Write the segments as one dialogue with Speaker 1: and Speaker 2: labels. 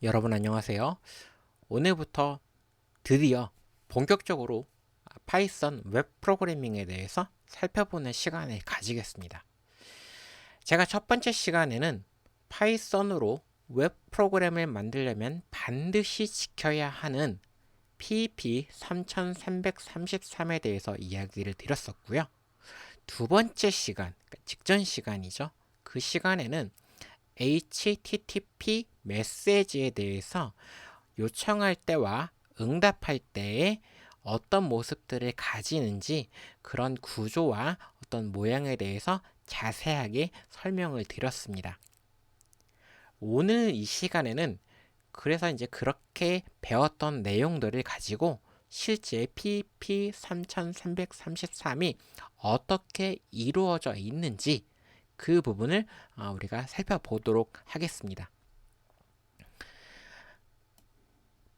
Speaker 1: 여러분 안녕하세요. 오늘부터 드디어 본격적으로 파이썬 웹 프로그래밍에 대해서 살펴보는 시간을 가지겠습니다. 제가 첫 번째 시간에는 파이썬으로 웹 프로그램을 만들려면 반드시 지켜야 하는 PEP 3333에 대해서 이야기를 드렸었고요. 두 번째 시간, 그러니까 직전 시간이죠. 그 시간에는 HTTP 메시지에 대해서 요청할 때와 응답할 때에 어떤 모습들을 가지는지 그런 구조와 어떤 모양에 대해서 자세하게 설명을 드렸습니다. 오늘 이 시간에는 그래서 이제 그렇게 배웠던 내용들을 가지고 실제 PEP 3333이 어떻게 이루어져 있는지 그 부분을 우리가 살펴보도록 하겠습니다.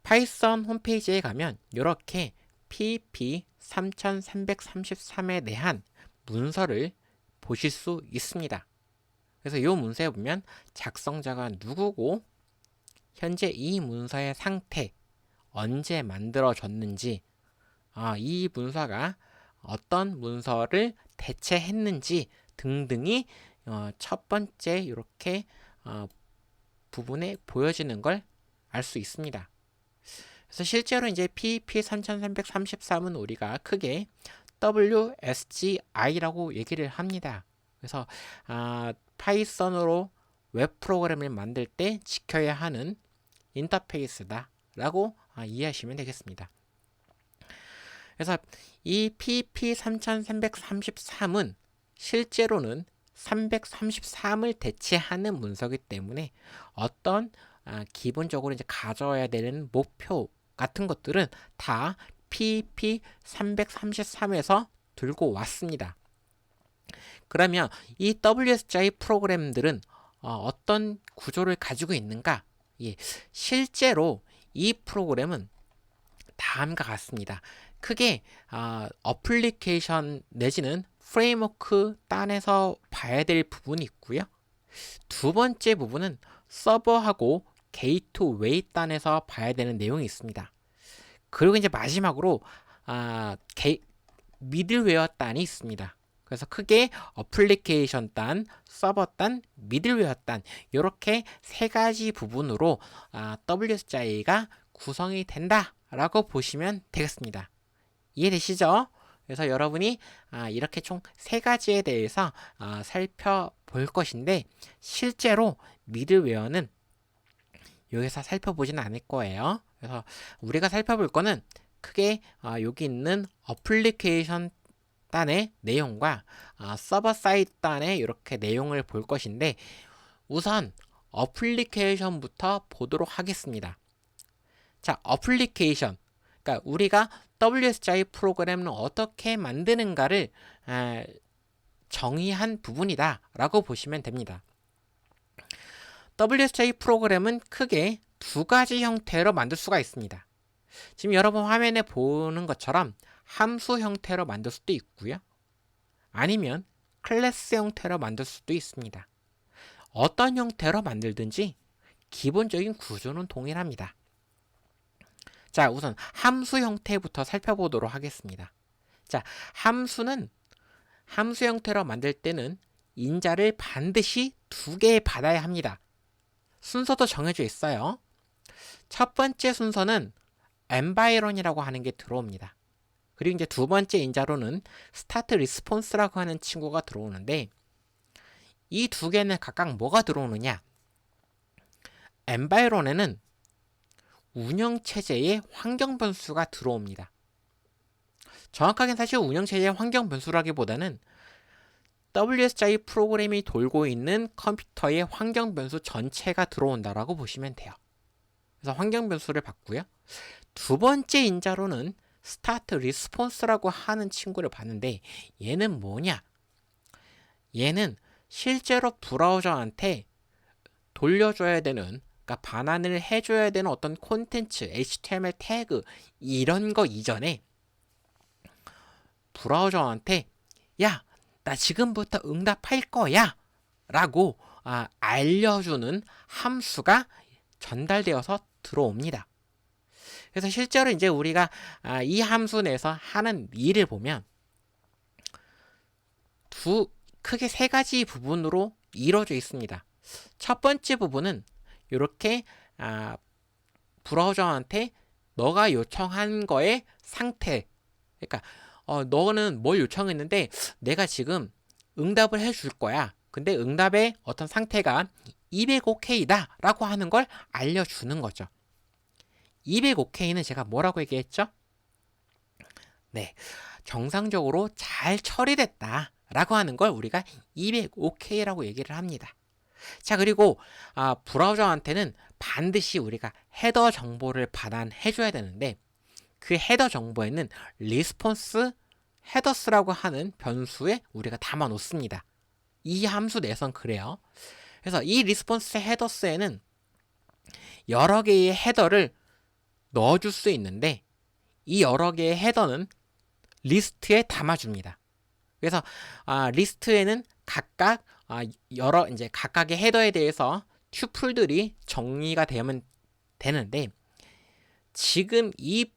Speaker 1: 파이썬 홈페이지에 가면 이렇게 PEP 3333에 대한 문서를 보실 수 있습니다. 그래서 이 문서에 보면 작성자가 누구고 현재 이 문서의 상태, 언제 만들어졌는지, 이 문서가 어떤 문서를 대체했는지 등등이 첫 번째 이렇게 부분에 보여지는 걸 알 수 있습니다. 그래서 실제로 이제 PEP 3333은 우리가 크게 WSGI라고 얘기를 합니다. 그래서 파이썬으로 웹 프로그램을 만들 때 지켜야 하는 인터페이스다 라고 이해하시면 되겠습니다. 그래서 이 PEP 3333은 실제로는 333을 대체하는 문서이기 때문에 어떤 기본적으로 이제 가져야 되는 목표 같은 것들은 다 PEP 333에서 들고 왔습니다. 그러면 이 WSGI 프로그램들은 어떤 구조를 가지고 있는가? 실제로 이 프로그램은 다음과 같습니다. 크게 어플리케이션 내지는 프레임워크 단에서 봐야 될 부분이 있고요. 두 번째 부분은 서버하고 게이트웨이 단에서 봐야 되는 내용이 있습니다. 그리고 이제 마지막으로 미들웨어 단이 있습니다. 그래서 크게 어플리케이션 단, 서버 단, 미들웨어 단 이렇게 세 가지 부분으로 WSGI가 구성이 된다라고 보시면 되겠습니다. 이해되시죠? 그래서 여러분이 이렇게 총 세 가지에 대해서 살펴볼 것인데 실제로 미들웨어는 여기서 살펴보지는 않을 거예요. 그래서 우리가 살펴볼 거는 크게 여기 있는 어플리케이션 단의 내용과 서버 사이드 단의 이렇게 내용을 볼 것인데 우선 어플리케이션부터 보도록 하겠습니다. 자, 어플리케이션. 그러니까 우리가 WSGI 프로그램을 어떻게 만드는가를 정의한 부분이다 라고 보시면 됩니다. WSGI 프로그램은 크게 두 가지 형태로 만들 수가 있습니다. 지금 여러분 화면에 보는 것처럼 함수 형태로 만들 수도 있고요. 아니면 클래스 형태로 만들 수도 있습니다. 어떤 형태로 만들든지 기본적인 구조는 동일합니다. 자, 우선 함수 형태부터 살펴보도록 하겠습니다. 자, 함수는 함수 형태로 만들 때는 인자를 반드시 두 개 받아야 합니다. 순서도 정해져 있어요. 첫 번째 순서는 environ이라고 하는 게 들어옵니다. 그리고 이제 두 번째 인자로는 start response라고 하는 친구가 들어오는데 이 두 개는 각각 뭐가 들어오느냐? environ에는 운영체제의 환경 변수가 들어옵니다. 정확하게는 사실 운영체제의 환경 변수라기보다는 WSGI 프로그램이 돌고 있는 컴퓨터의 환경 변수 전체가 들어온다라고 보시면 돼요. 그래서 환경 변수를 받고요. 두 번째 인자로는 스타트 리스폰스라고 하는 친구를 봤는데 얘는 뭐냐? 얘는 실제로 브라우저한테 돌려줘야 되는, 그러니까 반환을 해줘야 되는 어떤 콘텐츠, HTML 태그 이런 거 이전에 브라우저한테 야, 나 지금부터 응답할 거야 라고 알려주는 함수가 전달되어서 들어옵니다. 그래서 실제로 이제 우리가 이 함수 내에서 하는 일을 보면 크게 세 가지 부분으로 이루어져 있습니다. 첫 번째 부분은 이렇게 브라우저한테 너가 요청한 거의 상태, 그러니까 너는 뭘 요청했는데 내가 지금 응답을 해줄 거야. 근데 응답의 어떤 상태가 205K다 라고 하는 걸 알려주는 거죠. 205K는 제가 뭐라고 얘기했죠? 네, 정상적으로 잘 처리됐다 라고 하는 걸 우리가 205K라고 얘기를 합니다. 자, 그리고 브라우저한테는 반드시 우리가 헤더 정보를 반환해 줘야 되는데 그 헤더 정보에는 리스폰스 헤더스라고 하는 변수에 우리가 담아 놓습니다. 이 함수 내선 그래요. 그래서 이 리스폰스 헤더스에는 여러 개의 헤더를 넣어줄 수 있는데 이 여러 개의 헤더는 리스트에 담아줍니다. 그래서 리스트에는 각각 여러 이제 각각의 헤더에 대해서 튜플들이 정리가 되면 되는데 지금 이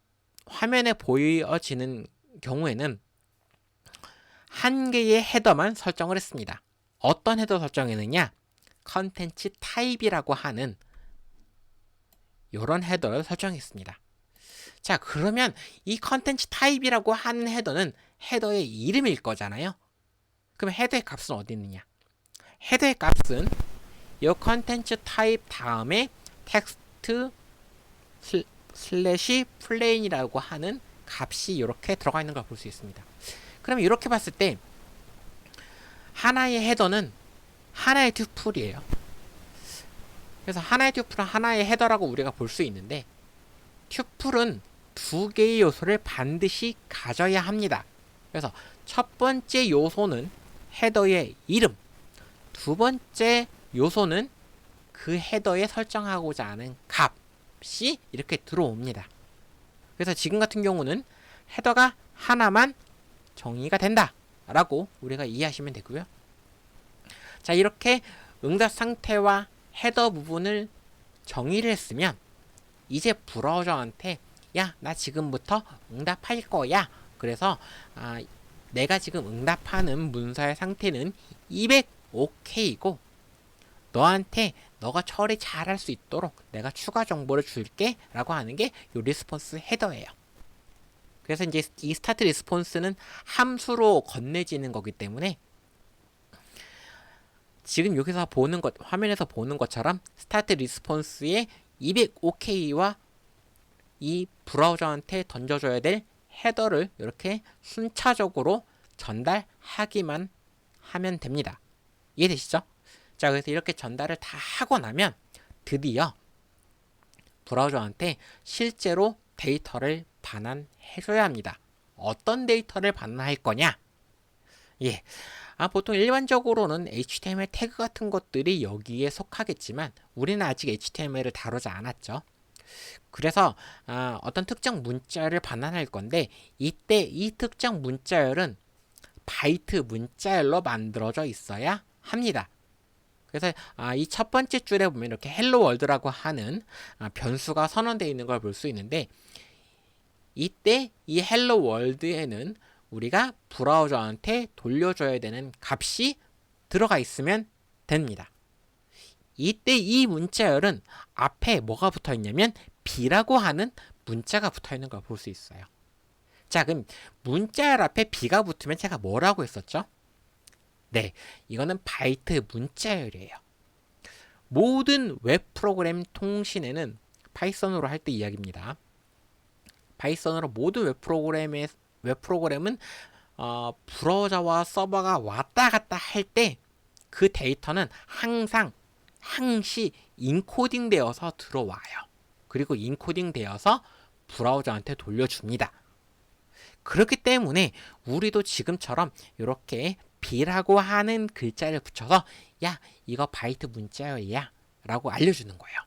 Speaker 1: 화면에 보여지는 경우에는 한 개의 헤더만 설정을 했습니다. 어떤 헤더 설정했느냐? 컨텐츠 타입이라고 하는 이런 헤더를 설정했습니다. 자, 그러면 이 컨텐츠 타입이라고 하는 헤더는 헤더의 이름일 거잖아요. 그럼 헤더의 값은 어디 있느냐? 헤더의 값은 이 컨텐츠 타입 다음에 텍스트 슬래시 플레인이라고 하는 값이 이렇게 들어가 있는 걸 볼 수 있습니다. 그럼 이렇게 봤을 때 하나의 헤더는 하나의 튜플이에요. 그래서 하나의 튜플은 하나의 헤더라고 우리가 볼 수 있는데 튜플은 두 개의 요소를 반드시 가져야 합니다. 그래서 첫 번째 요소는 헤더의 이름, 두 번째 요소는 그 헤더에 설정하고자 하는 값이 이렇게 들어옵니다. 그래서 지금 같은 경우는 헤더가 하나만 정의가 된다 라고 우리가 이해하시면 되고요. 자, 이렇게 응답 상태와 헤더 부분을 정의를 했으면 이제 브라우저한테 야, 나 지금부터 응답할 거야. 그래서 내가 지금 응답하는 문서의 상태는 205K이고 너한테 너가 처리 잘할 수 있도록 내가 추가 정보를 줄게 라고 하는 게 이 리스폰스 헤더예요. 그래서 이제 이 스타트 리스폰스는 함수로 건네지는 거기 때문에 지금 여기서 보는 것, 화면에서 보는 것처럼 스타트 리스폰스의 205K와 이 브라우저한테 던져줘야 될 헤더를 이렇게 순차적으로 전달하기만 하면 됩니다. 이해되시죠? 자, 그래서 이렇게 전달을 다 하고 나면 드디어 브라우저한테 실제로 데이터를 반환해줘야 합니다. 어떤 데이터를 반환할 거냐? 예. 보통 일반적으로는 HTML 태그 같은 것들이 여기에 속하겠지만 우리는 아직 HTML을 다루지 않았죠. 그래서 어떤 특정 문자열을 반환할 건데 이때 이 특정 문자열은 바이트 문자열로 만들어져 있어야 합니다. 그래서 이 첫 번째 줄에 보면 이렇게 헬로 월드라고 하는 변수가 선언되어 있는 걸 볼 수 있는데 이때 이 헬로 월드에는 우리가 브라우저한테 돌려줘야 되는 값이 들어가 있으면 됩니다. 이때 이 문자열은 앞에 뭐가 붙어 있냐면 B라고 하는 문자가 붙어 있는 걸 볼 수 있어요. 자, 그럼 문자열 앞에 B가 붙으면 제가 뭐라고 했었죠? 네, 이거는 바이트 문자열이에요. 모든 웹 프로그램 통신에는 파이썬으로 할 때 이야기입니다. 파이썬으로 모든 웹 프로그램은 브라우저와 서버가 왔다 갔다 할 때 그 데이터는 항시 인코딩 되어서 들어와요. 그리고 인코딩 되어서 브라우저한테 돌려줍니다. 그렇기 때문에 우리도 지금처럼 이렇게 B라고 하는 글자를 붙여서 야, 이거 바이트 문자열이야 라고 알려주는 거예요.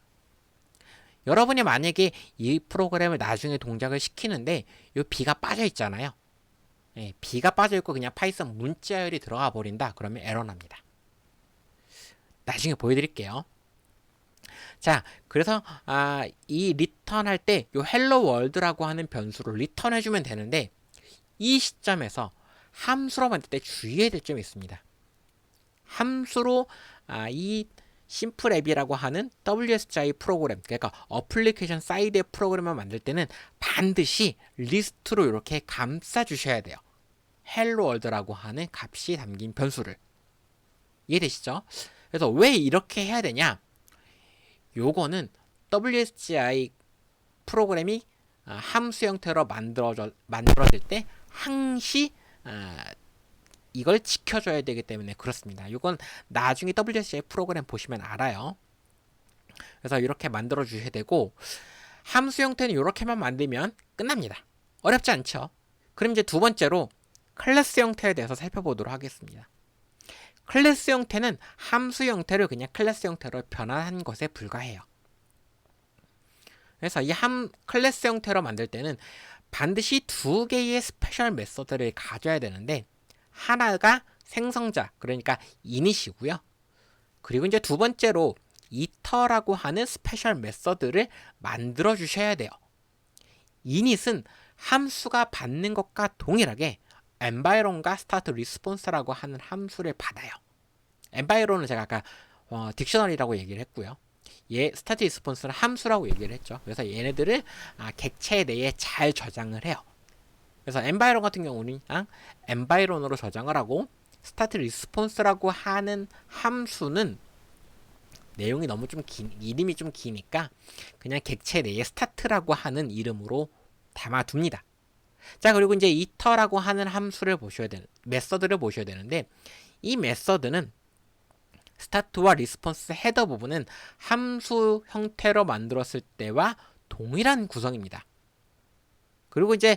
Speaker 1: 여러분이 만약에 이 프로그램을 나중에 동작을 시키는데 이 B가 빠져 있잖아요. 예, B가 빠져 있고 그냥 파이썬 문자열이 들어가 버린다. 그러면 에러 납니다. 나중에 보여드릴게요. 자, 그래서 이 리턴 할 때 요 헬로 월드라고 하는 변수를 리턴 해주면 되는데 이 시점에서 함수로 만들 때 주의해야 될 점이 있습니다. 함수로 이 심플 앱이라고 하는 WSGI 프로그램, 그러니까 어플리케이션 사이드의 프로그램을 만들 때는 반드시 리스트로 이렇게 감싸 주셔야 돼요. 헬로 월드라고 하는 값이 담긴 변수를. 이해되시죠? 그래서 왜 이렇게 해야 되냐? 요거는 WSGI 프로그램이 함수 형태로 만들어질 때 항시 이걸 지켜줘야 되기 때문에 그렇습니다. 이건 나중에 WSGI 프로그램 보시면 알아요. 그래서 이렇게 만들어 주셔야 되고, 함수 형태는 이렇게만 만들면 끝납니다. 어렵지 않죠? 그럼 이제 두 번째로 클래스 형태에 대해서 살펴보도록 하겠습니다. 클래스 형태는 함수 형태를 그냥 클래스 형태로 변환한 것에 불과해요. 그래서 이 클래스 형태로 만들 때는 반드시 두 개의 스페셜 메서드를 가져야 되는데, 하나가 생성자, 그러니까 이닛이고요. 그리고 이제 두 번째로 이터라고 하는 스페셜 메서드를 만들어 주셔야 돼요. 이닛은 함수가 받는 것과 동일하게 environ과 start response라고 하는 함수를 받아요. environ은 제가 아까 딕셔너리라고 얘기를 했고요. start response는 함수라고 얘기를 했죠. 그래서 얘네들을 객체 내에 잘 저장을 해요. 그래서 environ 같은 경우는 그냥 environ으로 저장을 하고, start response라고 하는 함수는 내용이 너무 이름이 좀 기니까 그냥 객체 내에 start라고 하는 이름으로 담아둡니다. 자, 그리고 이제 itera라고 하는 함수를 메서드를 보셔야 되는데, 이 메서드는 start와 response 헤더 부분은 함수 형태로 만들었을 때와 동일한 구성입니다. 그리고 이제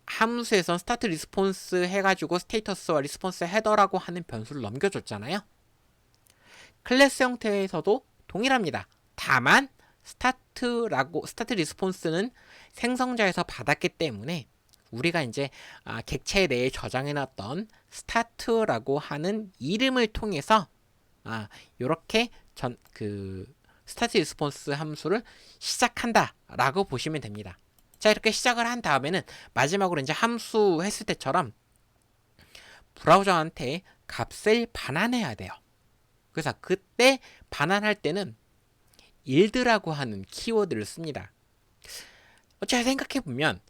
Speaker 1: 함수에선 start response 해가지고 스테이터스와 response 헤더라고 하는 변수를 넘겨줬잖아요. 클래스 형태에서도 동일합니다. 다만 start response는 생성자에서 받았기 때문에 우리가 이제 객체 내에 저장해놨던 start라고 하는 이름을 통해서 이렇게 start response 함수를 시작한다라고 보시면 됩니다. 자, 이렇게 시작을 한 다음에는 마지막으로 이제 함수 했을 때처럼 브라우저한테 값을 반환해야 돼요. 그래서 그때 반환할 때는 yield라고 하는 키워드를 씁니다. 잘 생각해보면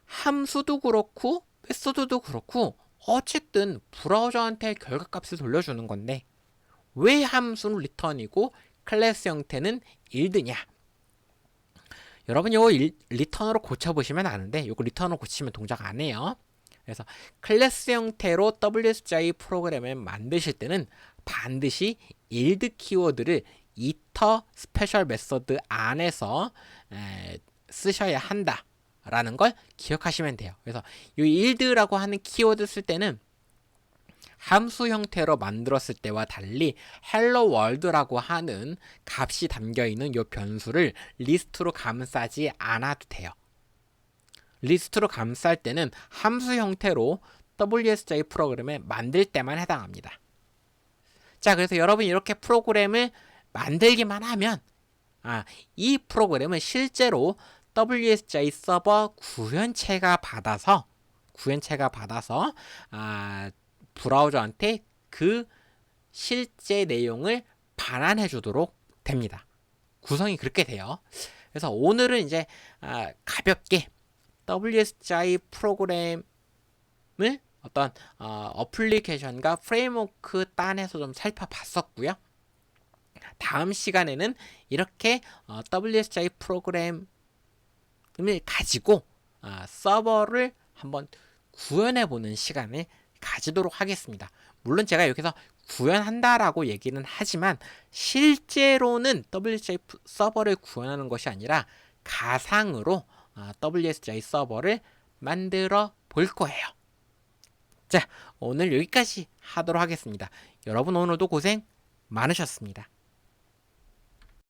Speaker 1: 함수도 그렇고 메소드도 그렇고 어쨌든 브라우저한테 결과값을 돌려주는 건데 왜 함수는 리턴이고 클래스 형태는 yield냐? 여러분 이거 리턴으로 고쳐보시면 아는데 이거 리턴으로 고치면 동작 안 해요. 그래서 클래스 형태로 WSGI 프로그램을 만드실 때는 반드시 yield 키워드를 iter 스페셜 메서드 안에서 쓰셔야 한다라는 걸 기억하시면 돼요. 그래서 이 yield라고 하는 키워드 쓸 때는 함수 형태로 만들었을 때와 달리 hello world라고 하는 값이 담겨있는 이 변수를 리스트로 감싸지 않아도 돼요. 리스트로 감쌀 때는 함수 형태로 WSGI 프로그램을 만들 때만 해당합니다. 자, 그래서 여러분 이렇게 프로그램을 만들기만 하면 이 프로그램은 실제로 WSGI 서버 구현체가 받아서 브라우저한테 그 실제 내용을 반환해 주도록 됩니다. 구성이 그렇게 돼요. 그래서 오늘은 이제 가볍게 WSGI 프로그램을 어떤 어플리케이션과 프레임워크 딴에서 좀 살펴봤었고요. 다음 시간에는 이렇게 WSGI 프로그램을 가지고 서버를 한번 구현해보는 시간을 가지도록 하겠습니다. 물론 제가 여기서 구현한다라고 얘기는 하지만 실제로는 WSGI 서버를 구현하는 것이 아니라 가상으로 WSGI 서버를 만들어 볼 거예요. 자, 오늘 여기까지 하도록 하겠습니다. 여러분 오늘도 고생 많으셨습니다.